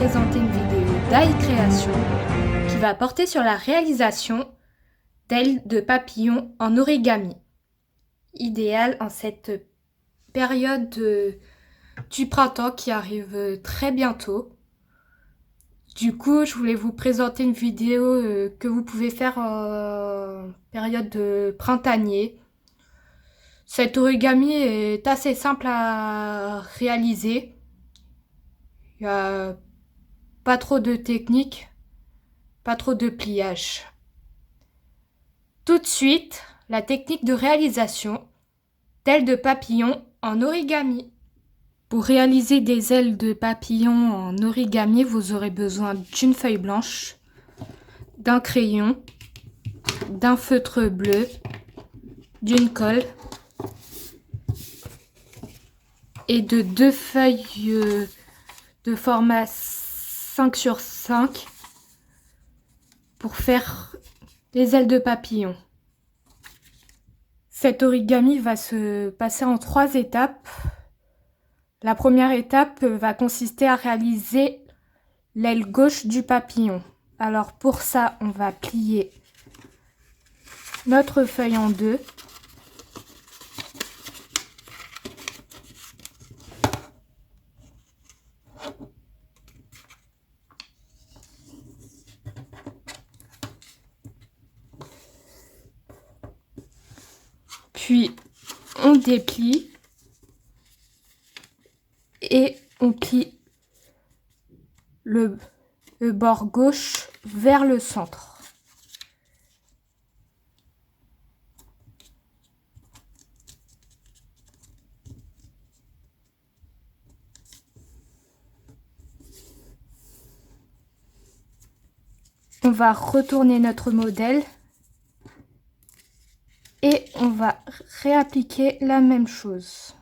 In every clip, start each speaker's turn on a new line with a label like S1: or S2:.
S1: présenter une vidéo d'AI Création qui va porter sur la réalisation d'ailes de papillons en origami. Idéal en cette période du printemps qui arrive très bientôt. Du coup, je voulais vous présenter une vidéo que vous pouvez faire en période de printanier. Cet origami est assez simple à réaliser. Il n'y a pas trop de technique, pas trop de pliage. Tout de suite, la technique de réalisation d'ailes de papillon en origami. Pour réaliser des ailes de papillon en origami, vous aurez besoin d'une feuille blanche, d'un crayon, d'un feutre bleu, d'une colle et de 2 feuilles de format 5 sur 5 pour faire les ailes de papillon. Cet origami va se passer en 3 étapes. La première étape va consister à réaliser l'aile gauche du papillon. Alors pour ça, on va plier notre feuille en deux. Puis on déplie et on plie le bord gauche vers le centre. On va retourner notre modèle et on va réappliquer la même chose.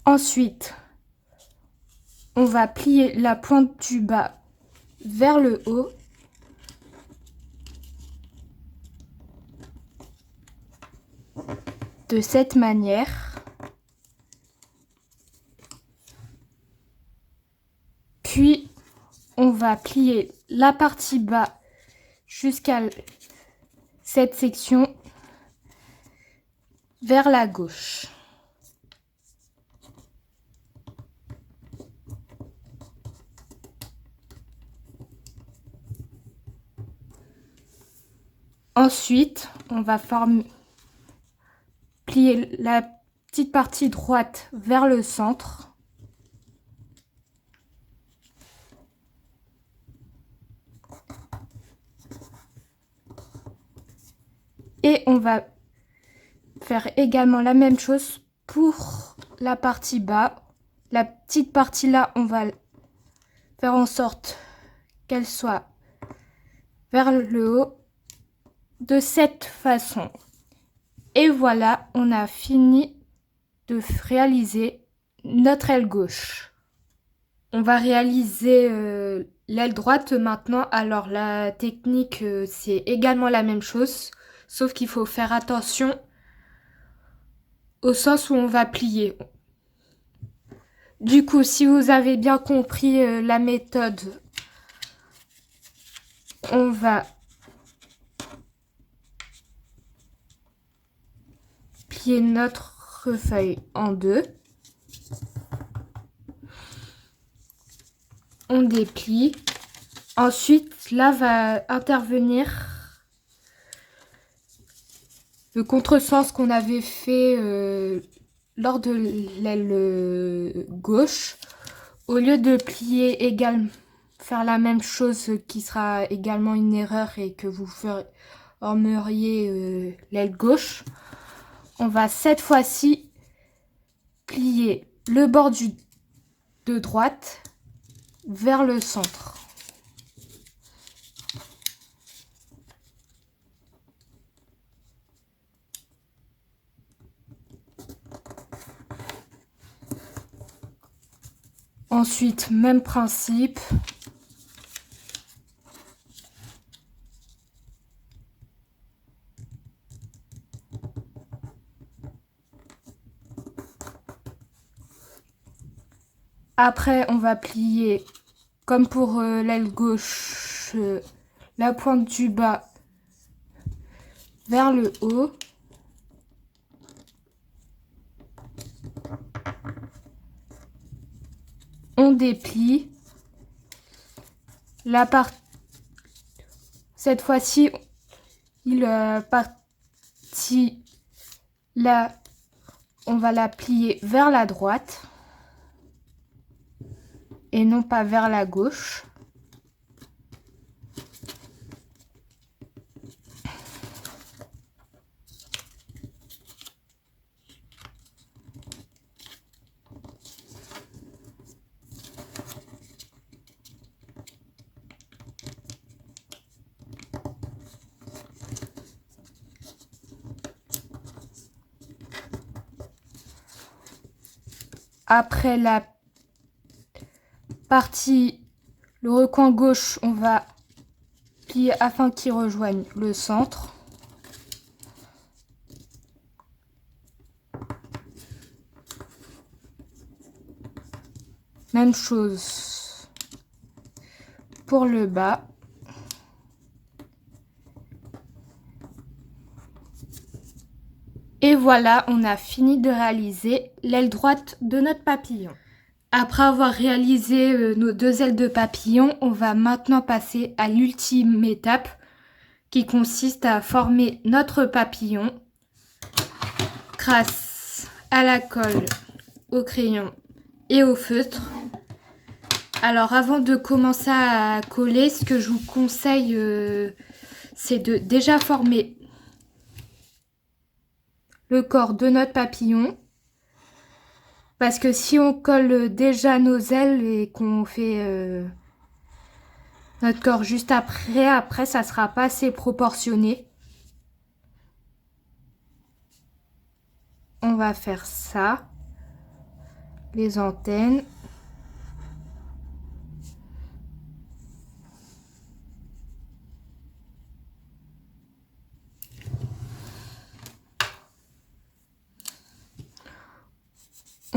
S1: Ensuite, on va plier la pointe du bas vers le haut. De cette manière. Puis, on va plier la partie bas jusqu'à cette section vers la gauche. Ensuite, on va plier la petite partie droite vers le centre. Et on va faire également la même chose pour la partie bas. La petite partie là, on va faire en sorte qu'elle soit vers le haut de cette façon. Et voilà, on a fini de réaliser notre aile gauche. On va réaliser l'aile droite maintenant. Alors la technique, c'est également la même chose, sauf qu'il faut faire attention au sens où on va plier. Du coup, si vous avez bien compris la méthode, on va plier notre feuille en deux. On déplie. Ensuite, là va intervenir le contresens qu'on avait fait lors de l'aile gauche. Au lieu de plier également, faire la même chose qui sera également une erreur et que vous formeriez l'aile gauche, on va cette fois-ci plier le bord de droite vers le centre. Ensuite, même principe. Après, on va plier, comme pour l'aile gauche, la pointe du bas vers le haut. On déplie. Cette fois-ci, partie là, on va la plier vers la droite et non pas vers la gauche. Après la partie, le recoin gauche, on va plier afin qu'il rejoigne le centre. Même chose pour le bas. Et voilà, on a fini de réaliser l'aile droite de notre papillon. Après avoir réalisé nos 2 ailes de papillon, on va maintenant passer à l'ultime étape qui consiste à former notre papillon grâce à la colle, au crayon et au feutre. Alors avant de commencer à coller, ce que je vous conseille, c'est de déjà former le corps de notre papillon. Parce que si on colle déjà nos ailes et qu'on fait notre corps juste après, ça sera pas assez proportionné. On va faire ça. Les antennes.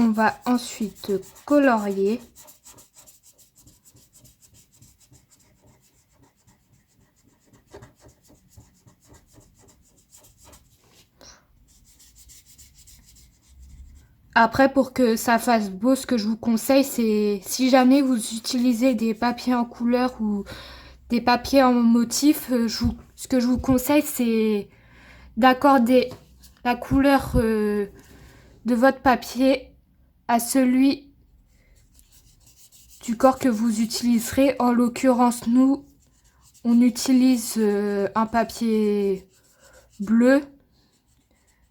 S1: On va ensuite colorier. Après, pour que ça fasse beau, ce que je vous conseille, c'est si jamais vous utilisez des papiers en couleur ou des papiers en motif, ce que je vous conseille, c'est d'accorder la couleur de votre papier à celui du corps que vous utiliserez. En l'occurrence, nous, on utilise un papier bleu.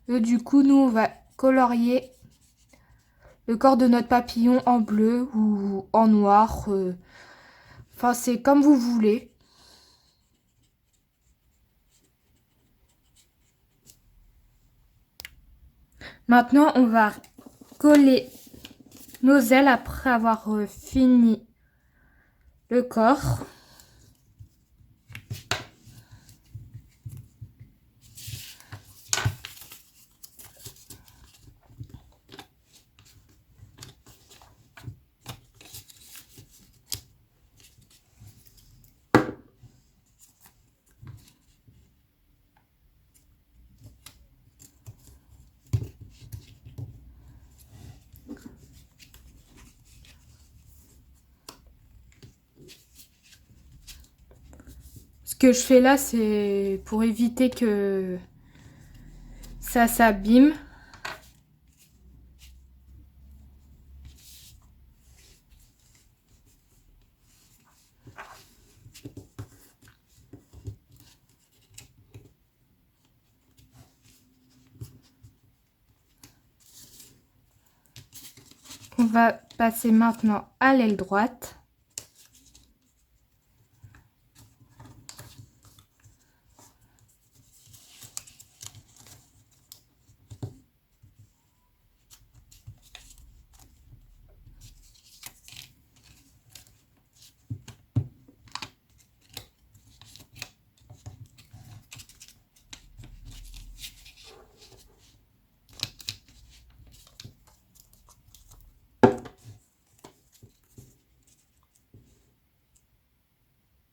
S1: Et du coup, nous, on va colorier le corps de notre papillon en bleu ou en noir. Enfin, c'est comme vous voulez. Maintenant, on va coller nos ailes après avoir fini le corps. Ce que je fais là, c'est pour éviter que ça s'abîme. On va passer maintenant à l'aile droite.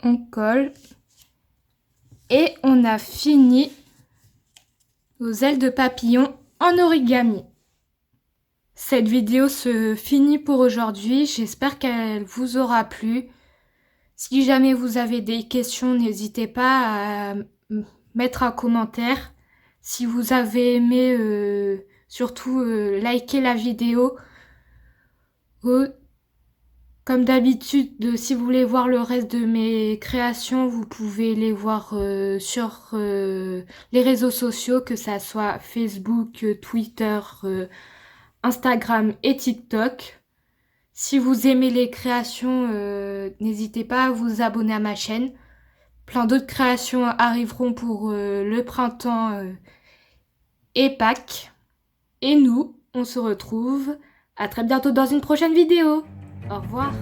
S1: On colle. Et on a fini nos ailes de papillon en origami. Cette vidéo se finit pour aujourd'hui. J'espère qu'elle vous aura plu. Si jamais vous avez des questions, n'hésitez pas à mettre un commentaire. Si vous avez aimé, surtout likez la vidéo. Comme d'habitude, si vous voulez voir le reste de mes créations, vous pouvez les voir sur les réseaux sociaux, que ça soit Facebook, Twitter, Instagram et TikTok. Si vous aimez les créations, n'hésitez pas à vous abonner à ma chaîne. Plein d'autres créations arriveront pour le printemps et Pâques. Et nous, on se retrouve à très bientôt dans une prochaine vidéo. Au revoir.